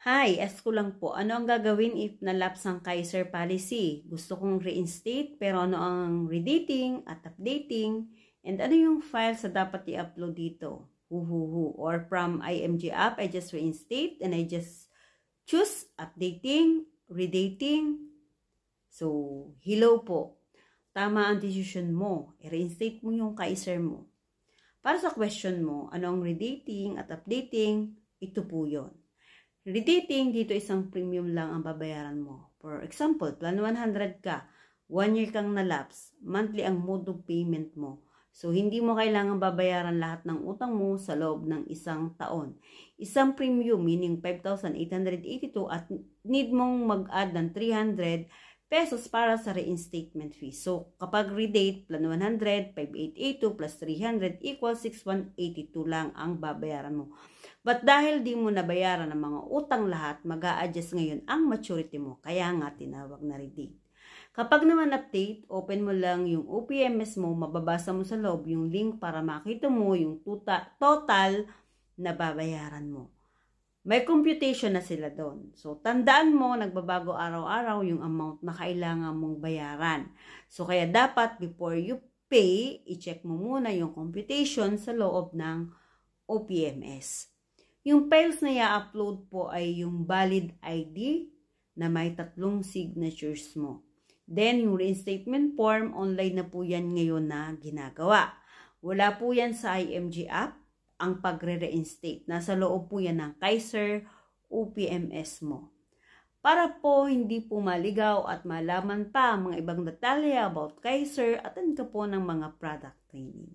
Hi, ask ko lang po, ano ang gagawin if nalapse ang Kaiser policy? Gusto kong reinstate pero ano ang redating at updating? And ano yung files na dapat i-upload dito? Or from IMG app, I just reinstate and I just choose updating, redating. So, hello po. Tama ang decision mo. I-reinstate mo yung Kaiser mo. Para sa question mo, ano ang redating at updating? Ito po yun. Redating, dito isang premium lang ang babayaran mo. For example, plan 100 ka, 1 year kang nalapse, monthly ang mode of payment mo. So, hindi mo kailangan babayaran lahat ng utang mo sa loob ng isang taon. Isang premium, meaning 5,882 at need mong mag-add ng 300 pesos para sa reinstatement fee. So, kapag redate, plan 100, 5,882 plus 300 equals 6,182 lang ang babayaran mo. But dahil di mo nabayaran ang mga utang lahat, mag-a-adjust ngayon ang maturity mo. Kaya nga tinawag na redate. Kapag naman update, open mo lang yung OPMS mo, mababasa mo sa loob yung link para makita mo yung total na babayaran mo. May computation na sila doon. So, tandaan mo, nagbabago araw-araw yung amount na kailangan mong bayaran. So, kaya dapat before you pay, i-check mo muna yung computation sa loob ng OPMS. Yung files na i-upload po ay yung valid ID na may 3 signatures mo. Then, yung reinstatement form, online na po yan ngayon na ginagawa. Wala po yan sa IMG app, ang pagre-reinstate. Nasa loob po yan ng Kaiser OPMS mo. Para po hindi po maligaw at malaman pa ang mga ibang detalye about Kaiser, attend ka po ng mga product training.